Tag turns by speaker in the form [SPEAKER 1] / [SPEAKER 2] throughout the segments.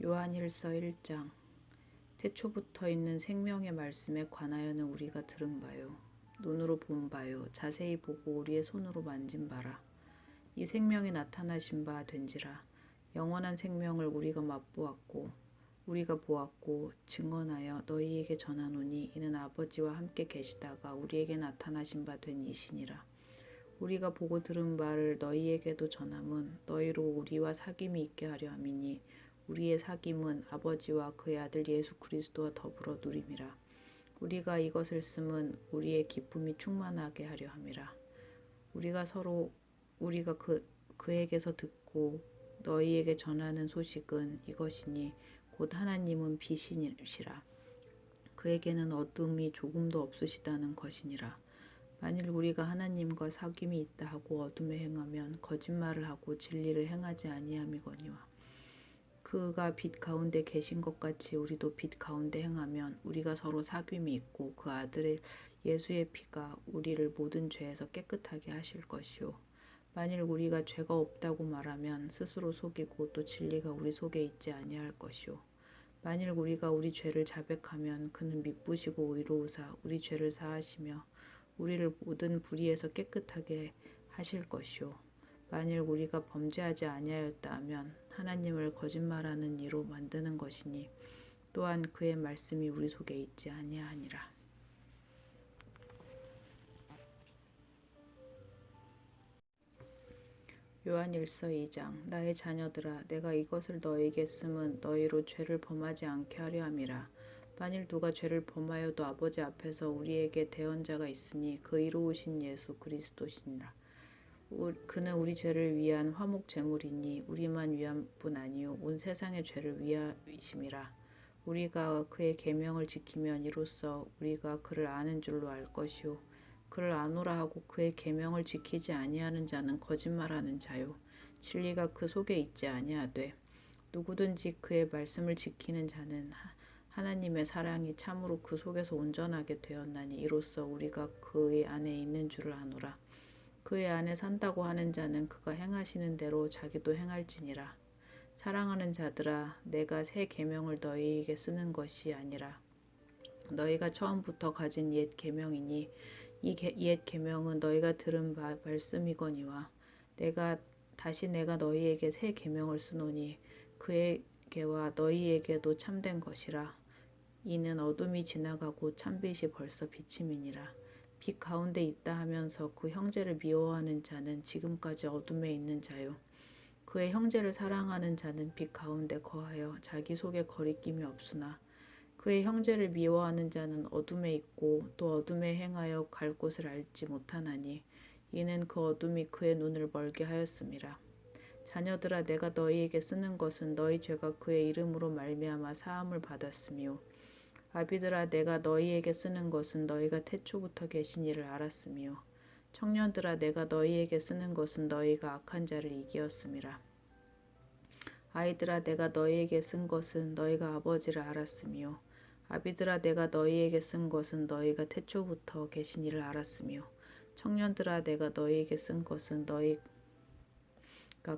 [SPEAKER 1] 요한일서 1장. 태초부터 있는 생명의 말씀에 관하여는 우리가 들은 바요, 눈으로 본 바요, 자세히 보고 우리의 손으로 만진 바라. 이 생명이 나타나신 바 된지라. 영원한 생명을 우리가 맛보았고 우리가 보았고 증언하여 너희에게 전하노니 이는 아버지와 함께 계시다가 우리에게 나타나신 바 된 이시니라. 우리가 보고 들은 바를 너희에게도 전함은 너희로 우리와 사귐이 있게 하려 함이니 우리의 사귐은 아버지와 그의 아들 예수 그리스도와 더불어 누림이라. 우리가 이것을 쓰면 우리의 기쁨이 충만하게 하려 함이라. 우리가 그에게서 듣고 너희에게 전하는 소식은 이것이니 곧 하나님은 빛이시라. 그에게는 어둠이 조금도 없으시다는 것이니라. 만일 우리가 하나님과 사귐이 있다 하고 어둠에 행하면 거짓말을 하고 진리를 행하지 아니함이거니와. 그가 빛 가운데 계신 것 같이 우리도 빛 가운데 행하면 우리가 서로 사귐이 있고 그 아들 예수의 피가 우리를 모든 죄에서 깨끗하게 하실 것이요. 만일 우리가 죄가 없다고 말하면 스스로 속이고 또 진리가 우리 속에 있지 아니할 것이요. 만일 우리가 우리 죄를 자백하면 그는 미쁘시고 의로우사 우리 죄를 사하시며 우리를 모든 불의에서 깨끗하게 하실 것이요. 만일 우리가 범죄하지 아니하였다 하면 하나님을 거짓말하는 이로 만드는 것이니 또한 그의 말씀이 우리 속에 있지 아니하니라. 요한일서 2장. 나의 자녀들아, 내가 이것을 너희에게 쓰면 너희로 죄를 범하지 않게 하려 함이라. 만일 누가 죄를 범하여도 아버지 앞에서 우리에게 대언자가 있으니 그 이로우신 예수 그리스도시니라. 그는 우리 죄를 위한 화목 제물이니 우리만 위한 뿐 아니요 온 세상의 죄를 위하심이라. 우리가 그의 계명을 지키면 이로써 우리가 그를 아는 줄로 알 것이요 그를 아노라 하고 그의 계명을 지키지 아니하는 자는 거짓말하는 자요 진리가 그 속에 있지 아니하되 누구든지 그의 말씀을 지키는 자는 하나님의 사랑이 참으로 그 속에서 온전하게 되었나니 이로써 우리가 그의 안에 있는 줄을 아노라. 그의 안에 산다고 하는 자는 그가 행하시는 대로 자기도 행할지니라. 사랑하는 자들아, 내가 새 계명을 너희에게 쓰는 것이 아니라 너희가 처음부터 가진 옛 계명이니 이 옛 계명은 너희가 들은 바 말씀이거니와 내가 너희에게 새 계명을 쓰노니 그에게와 너희에게도 참된 것이라. 이는 어둠이 지나가고 참빛이 벌써 비침이니라. 빛 가운데 있다 하면서 그 형제를 미워하는 자는 지금까지 어둠에 있는 자요. 그의 형제를 사랑하는 자는 빛 가운데 거하여 자기 속에 거리낌이 없으나 그의 형제를 미워하는 자는 어둠에 있고 또 어둠에 행하여 갈 곳을 알지 못하나니 이는 그 어둠이 그의 눈을 멀게 하였음이라. 자녀들아, 내가 너희에게 쓰는 것은 너희 죄가 그의 이름으로 말미암아 사함을 받았으며 아비들아, 내가 너희에게 쓰는 것은 너희가 태초부터 계신 이를 알았으며 청년들아, 내가 너희에게 쓰는 것은 너희가 악한 자를 이기었음이라. 아이들아, 내가 너희에게 쓴 것은 너희가 아버지를 알았으며 아비들아, 내가 너희에게 쓴 것은 너희가 태초부터 계신 이를 알았으며 청년들아, 내가 너희에게 쓴 것은 너희가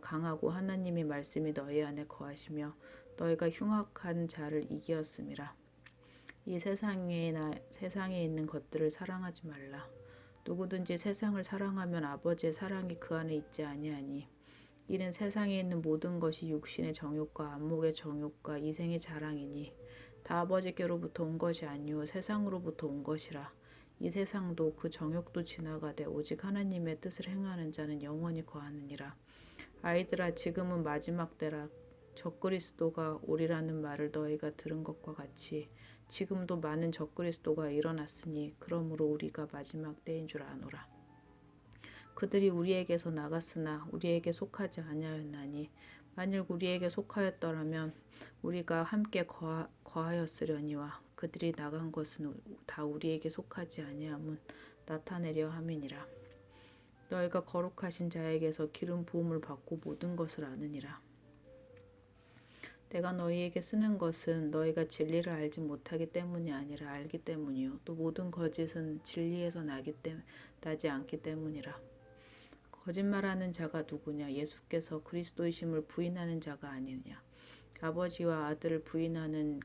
[SPEAKER 1] 강하고 하나님의 말씀이 너희 안에 거하시며 너희가 흉악한 자를 이기었음이라. 이 세상에 있는 것들을 사랑하지 말라. 누구든지 세상을 사랑하면 아버지의 사랑이 그 안에 있지 아니하니 이는 세상에 있는 모든 것이 육신의 정욕과 안목의 정욕과 이생의 자랑이니 다 아버지께로부터 온 것이 아니요 세상으로부터 온 것이라. 이 세상도 그 정욕도 지나가되 오직 하나님의 뜻을 행하는 자는 영원히 거하느니라. 아이들아, 지금은 마지막 때라. 적그리스도가 오리라는 말을 너희가 들은 것과 같이 지금도 많은 적그리스도가 일어났으니 그러므로 우리가 마지막 때인 줄 아노라. 그들이 우리에게서 나갔으나 우리에게 속하지 아니하였나니 만일 우리에게 속하였더라면 우리가 함께 거하였으려니와 그들이 나간 것은 다 우리에게 속하지 아니함은 나타내려 함이니라. 너희가 거룩하신 자에게서 기름 부음을 받고 모든 것을 아느니라. 내가 너희에게 쓰는 것은 너희가 진리를 알지 못하기 때문이 아니라 알기 때문이요 또 모든 거짓은 진리에서 나지 않기 때문이라. 거짓말하는 자가 누구냐? 예수께서 그리스도이심을 부인하는 자가 아니냐? 아버지와 아들을 부인하는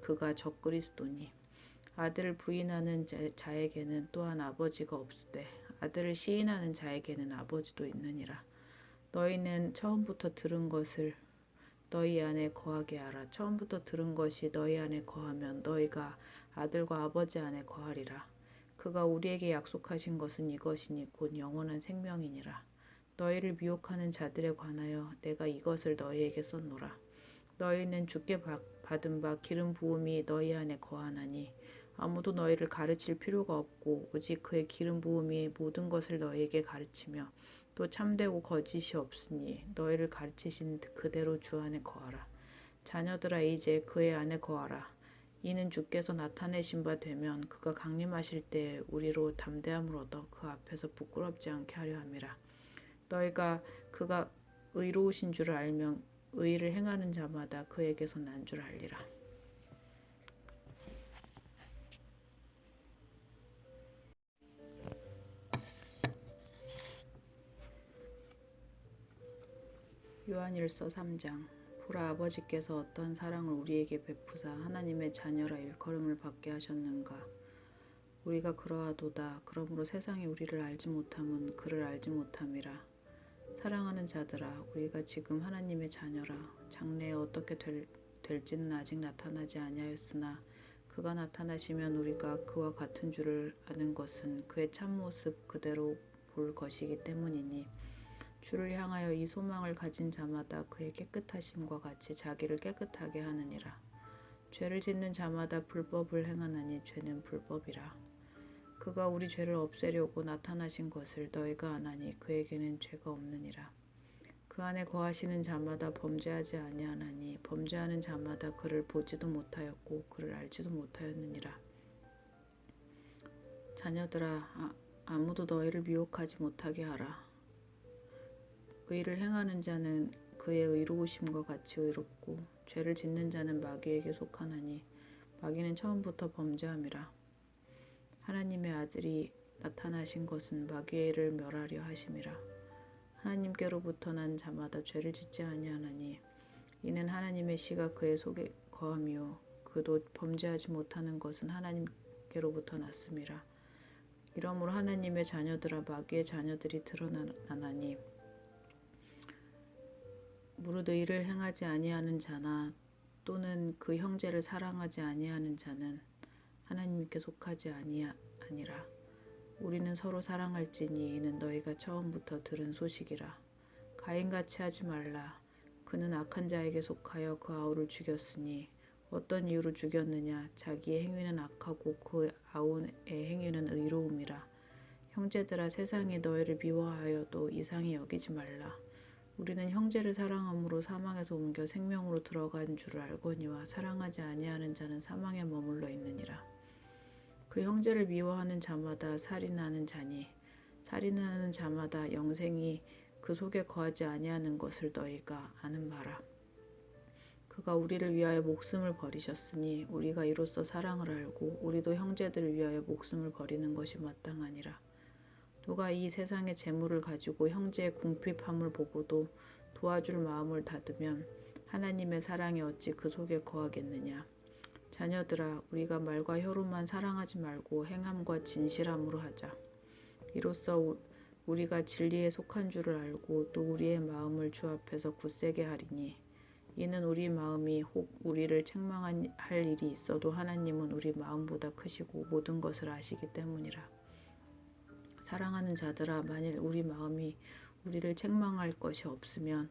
[SPEAKER 1] 그가 적그리스도니 아들을 부인하는 자에게는 또한 아버지가 없으되 아들을 시인하는 자에게는 아버지도 있느니라. 너희는 처음부터 들은 것을 너희 안에 거하게 하라. 처음부터 들은 것이 너희 안에 거하면 너희가 아들과 아버지 안에 거하리라. 그가 우리에게 약속하신 것은 이것이니 곧 영원한 생명이니라. 너희를 미혹하는 자들에 관하여 내가 이것을 너희에게 썼노라. 너희는 주께 받은 바 기름 부음이 너희 안에 거하나니 아무도 너희를 가르칠 필요가 없고 오직 그의 기름 부음이 모든 것을 너희에게 가르치며 또 참되고 거짓이 없으니 너희를 가르치신 그대로 주 안에 거하라. 자녀들아 이제 그의 안에 거하라. 이는 주께서 나타내신 바 되면 그가 강림하실 때 우리로 담대함을 얻어 그 앞에서 부끄럽지 않게 하려 함이라. 너희가 그가 의로우신 줄을 알면 의를 행하는 자마다 그에게서 난 줄 알리라. 요한일서 3장. 보라, 아버지께서 어떠한 사랑을 우리에게 베푸사 하나님의 자녀라 일컬음을 받게 하셨는가. 우리가 그러하도다. 그러므로 세상이 우리를 알지 못함은 그를 알지 못함이라. 사랑하는 자들아, 우리가 지금 하나님의 자녀라. 장래에 어떻게 될지는 아직 나타나지 아니하였으나 그가 나타나시면 우리가 그와 같은 줄을 아는 것은 그의 참모습 그대로 볼 것이기 때문이니 주를 향하여 이 소망을 가진 자마다 그의 깨끗하심과 같이 자기를 깨끗하게 하느니라. 죄를 짓는 자마다 불법을 행하나니 죄는 불법이라. 그가 우리 죄를 없애려고 나타나신 것을 너희가 아나니 그에게는 죄가 없느니라. 그 안에 거하시는 자마다 범죄하지 아니하나니 범죄하는 자마다 그를 보지도 못하였고 그를 알지도 못하였느니라. 자녀들아, 아무도 너희를 미혹하지 못하게 하라. 의를 행하는 자는 그의 의로우심과 같이 의롭고 죄를 짓는 자는 마귀에게 속하나니 마귀는 처음부터 범죄함이라. 하나님의 아들이 나타나신 것은 마귀를 멸하려 하심이라. 하나님께로부터 난 자마다 죄를 짓지 아니하나니 이는 하나님의 씨가 그의 속에 거함이요 그도 범죄하지 못하는 것은 하나님께로부터 났음이라. 이러므로 하나님의 자녀들아 마귀의 자녀들이 드러나나니 무릇 의를 행하지 아니하는 자나 또는 그 형제를 사랑하지 아니하는 자는 하나님께 속하지 아니라. 우리는 서로 사랑할지니 이는 너희가 처음부터 들은 소식이라. 가인같이 하지 말라. 그는 악한 자에게 속하여 그 아우를 죽였으니 어떤 이유로 죽였느냐. 자기의 행위는 악하고 그 아우의 행위는 의로움이라. 형제들아, 세상이 너희를 미워하여도 이상히 여기지 말라. 우리는 형제를 사랑함으로 사망에서 옮겨 생명으로 들어간 줄을 알거니와 사랑하지 아니하는 자는 사망에 머물러 있느니라. 그 형제를 미워하는 자마다 살인하는 자니 살인하는 자마다 영생이 그 속에 거하지 아니하는 것을 너희가 아는 바라. 그가 우리를 위하여 목숨을 버리셨으니 우리가 이로써 사랑을 알고 우리도 형제들을 위하여 목숨을 버리는 것이 마땅하니라. 누가 이 세상의 재물을 가지고 형제의 궁핍함을 보고도 도와줄 마음을 닫으면 하나님의 사랑이 어찌 그 속에 거하겠느냐. 자녀들아, 우리가 말과 혀로만 사랑하지 말고 행함과 진실함으로 하자. 이로써 우리가 진리에 속한 줄을 알고 또 우리의 마음을 주 앞에서 굳세게 하리니 이는 우리 마음이 혹 우리를 책망할 일이 있어도 하나님은 우리 마음보다 크시고 모든 것을 아시기 때문이라. 사랑하는 자들아, 만일 우리 마음이 우리를 책망할 것이 없으면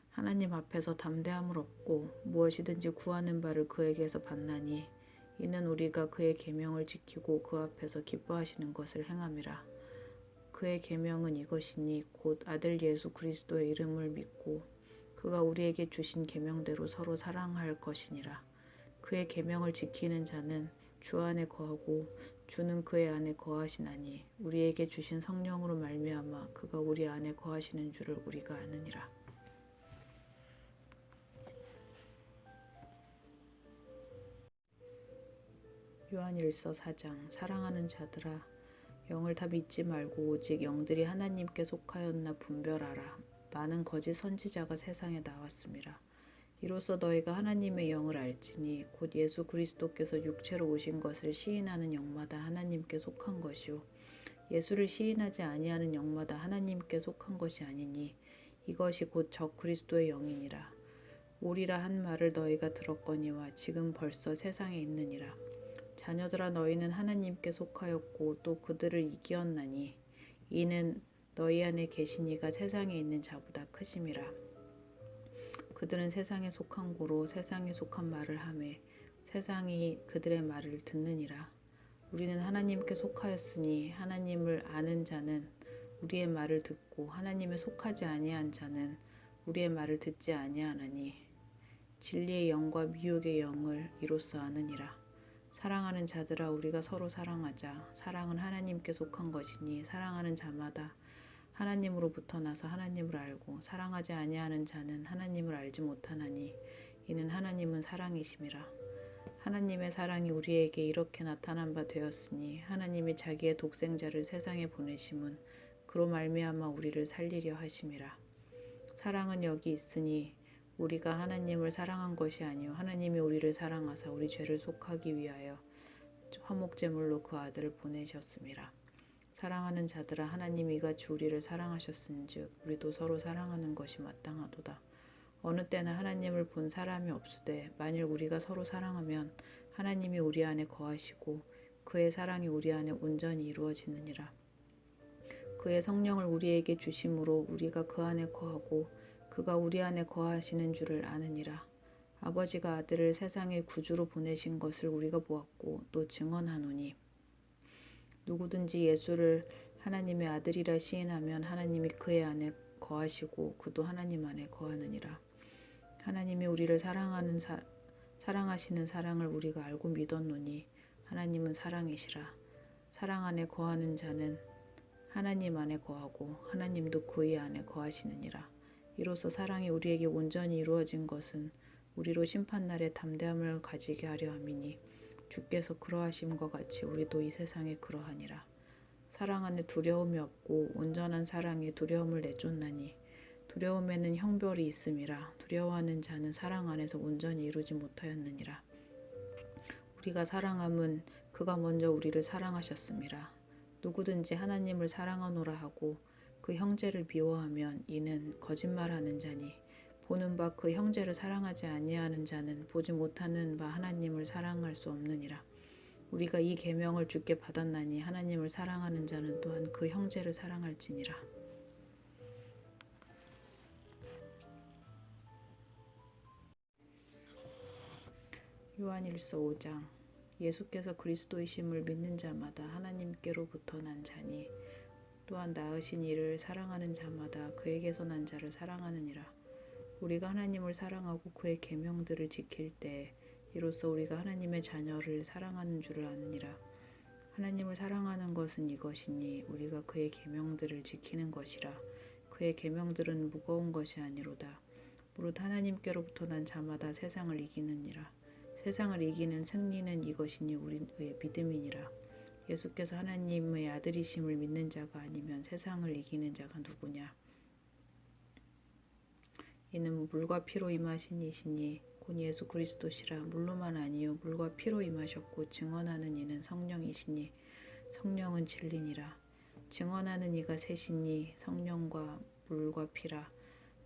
[SPEAKER 1] 하나님 앞에서 담대함을 얻고 무엇이든지 구하는 바를 그에게서 받나니 이는 우리가 그의 계명을 지키고 그 앞에서 기뻐하시는 것을 행함이라. 그의 계명은 이것이니 곧 아들 예수 그리스도의 이름을 믿고 그가 우리에게 주신 계명대로 서로 사랑할 것이니라. 그의 계명을 지키는 자는 주 안에 거하고 주는 그의 안에 거하시나니 우리에게 주신 성령으로 말미암아 그가 우리 안에 거하시는 줄을 우리가 아느니라. 요한일서 4장. 사랑하는 자들아, 영을 다 믿지 말고 오직 영들이 하나님께 속하였나 분별하라. 많은 거짓 선지자가 세상에 나왔습니다. 이로써 너희가 하나님의 영을 알지니 곧 예수 그리스도께서 육체로 오신 것을 시인하는 영마다 하나님께 속한 것이요 예수를 시인하지 아니하는 영마다 하나님께 속한 것이 아니니 이것이 곧 적 그리스도의 영이니라. 오리라 한 말을 너희가 들었거니와 지금 벌써 세상에 있느니라. 자녀들아 너희는 하나님께 속하였고 또 그들을 이기었나니 이는 너희 안에 계신 이가 세상에 있는 자보다 크심이라. 그들은 세상에 속한 고로 세상에 속한 말을 하매 세상이 그들의 말을 듣느니라. 우리는 하나님께 속하였으니 하나님을 아는 자는 우리의 말을 듣고 하나님에 속하지 아니한 자는 우리의 말을 듣지 아니하나니 진리의 영과 미혹의 영을 이로써 아느니라. 사랑하는 자들아 우리가 서로 사랑하자. 사랑은 하나님께 속한 것이니 사랑하는 자마다 하나님으로부터 나서 하나님을 알고 사랑하지 아니하는 자는 하나님을 알지 못하나니 이는 하나님은 사랑이심이라. 하나님의 사랑이 우리에게 이렇게 나타난 바 되었으니 하나님이 자기의 독생자를 세상에 보내심은 그로 말미암아 우리를 살리려 하심이라. 사랑은 여기 있으니 우리가 하나님을 사랑한 것이 아니요 하나님이 우리를 사랑하사 우리 죄를 속하기 위하여 화목제물로 그 아들을 보내셨음이라. 사랑하는 자들아 하나님이 이같이 우리를 사랑하셨은즉 우리도 서로 사랑하는 것이 마땅하도다. 어느 때나 하나님을 본 사람이 없으되 만일 우리가 서로 사랑하면 하나님이 우리 안에 거하시고 그의 사랑이 우리 안에 온전히 이루어지느니라. 그의 성령을 우리에게 주심으로 우리가 그 안에 거하고 그가 우리 안에 거하시는 줄을 아느니라. 아버지가 아들을 세상의 구주로 보내신 것을 우리가 보았고 또 증언하노니 누구든지 예수를 하나님의 아들이라 시인하면 하나님이 그의 안에 거하시고 그도 하나님 안에 거하느니라. 하나님이 우리를 사랑하시는 사랑을 우리가 알고 믿었노니 하나님은 사랑이시라. 사랑 안에 거하는 자는 하나님 안에 거하고 하나님도 그의 안에 거하시느니라. 이로써 사랑이 우리에게 온전히 이루어진 것은 우리로 심판날에 담대함을 가지게 하려 함이니 주께서 그러하심과 같이 우리도 이 세상에 그러하니라. 사랑 안에 두려움이 없고 온전한 사랑이 두려움을 내쫓나니 두려움에는 형벌이 있음이라. 두려워하는 자는 사랑 안에서 온전히 이루지 못하였느니라. 우리가 사랑함은 그가 먼저 우리를 사랑하셨음이라. 누구든지 하나님을 사랑하노라 하고 그 형제를 미워하면 이는 거짓말하는 자니 보는 바 그 형제를 사랑하지 아니하는 자는 보지 못하는 바 하나님을 사랑할 수 없느니라. 우리가 이 계명을 주께 받았나니 하나님을 사랑하는 자는 또한 그 형제를 사랑할지니라. 요한일서 5장. 예수께서 그리스도이심을 믿는 자마다 하나님께로부터 난 자니 또한 낳으신 이를 사랑하는 자마다 그에게서 난 자를 사랑하느니라. 우리가 하나님을 사랑하고 그의 계명들을 지킬 때 이로써 우리가 하나님의 자녀를 사랑하는 줄을 아느니라. 하나님을 사랑하는 것은 이것이니 우리가 그의 계명들을 지키는 것이라. 그의 계명들은 무거운 것이 아니로다. 무릇 하나님께로부터 난 자마다 세상을 이기느니라. 세상을 이기는 승리는 이것이니 우리의 믿음이니라. 예수께서 하나님의 아들이심을 믿는 자가 아니면 세상을 이기는 자가 누구냐? 이는 물과 피로 임하신 이시니 곧 예수 그리스도시라. 물로만 아니요 물과 피로 임하셨고 증언하는 이는 성령이시니 성령은 진리니라. 증언하는 이가 셋이니 성령과 물과 피라.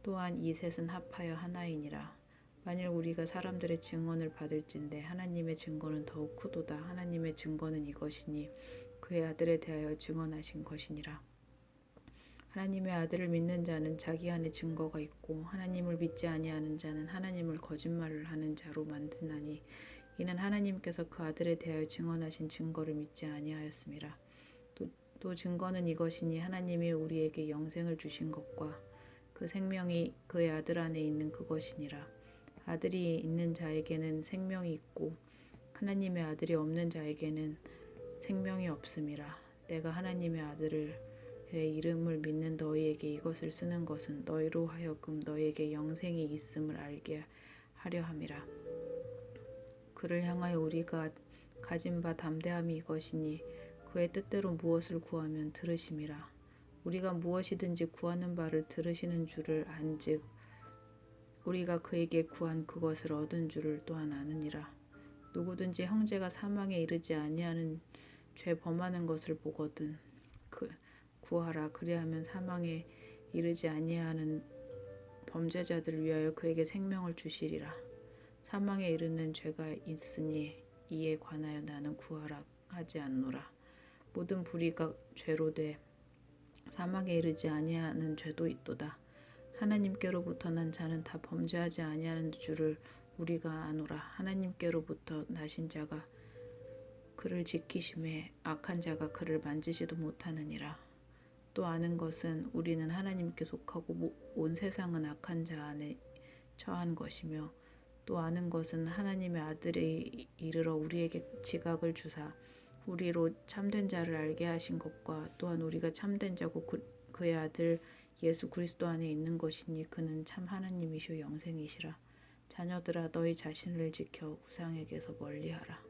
[SPEAKER 1] 또한 이 셋은 합하여 하나이니라. 만일 우리가 사람들의 증언을 받을진대 하나님의 증거는 더욱 크도다. 하나님의 증거는 이것이니 그의 아들에 대하여 증언하신 것이니라. 하나님의 아들을 믿는 자는 자기 안에 증거가 있고 하나님을 믿지 아니하는 자는 하나님을 거짓말을 하는 자로 만드나니 이는 하나님께서 그 아들에 대하여 증언하신 증거를 믿지 아니하였음이라. 또 증거는 이것이니 하나님이 우리에게 영생을 주신 것과 그 생명이 그의 아들 안에 있는 그것이니라. 아들이 있는 자에게는 생명이 있고 하나님의 아들이 없는 자에게는 생명이 없음이라. 내가 하나님의 아들의 이름을 믿는 너희에게 이것을 쓰는 것은 너희로 하여금 너희에게 영생이 있음을 알게 하려 함이라. 그를 향하여 우리가 가진 바 담대함이 이것이니 그의 뜻대로 무엇을 구하면 들으심이라. 우리가 무엇이든지 구하는 바를 들으시는 줄을 안즉 우리가 그에게 구한 그것을 얻은 줄을 또한 아느니라. 누구든지 형제가 사망에 이르지 아니하는 죄 범하는 것을 보거든 구하라. 그리하면 사망에 이르지 아니하는 범죄자들을 위하여 그에게 생명을 주시리라. 사망에 이르는 죄가 있으니 이에 관하여 나는 구하라 하지 않노라. 모든 불의가 죄로 돼 사망에 이르지 아니하는 죄도 있도다. 하나님께로부터 난 자는 다 범죄하지 아니하는 줄을 우리가 아노라. 하나님께로부터 나신 자가 그를 지키심에 악한 자가 그를 만지지도 못하느니라. 또 아는 것은 우리는 하나님께 속하고 온 세상은 악한 자 안에 처한 것이며, 또 아는 것은 하나님의 아들이 이르러 우리에게 지각을 주사 우리로 참된 자를 알게 하신 것과 또한 우리가 참된 자고 그의 아들 예수 그리스도 안에 있는 것이니 그는 참 하나님이시오 영생이시라. 자녀들아 너희 자신을 지켜 우상에게서 멀리하라.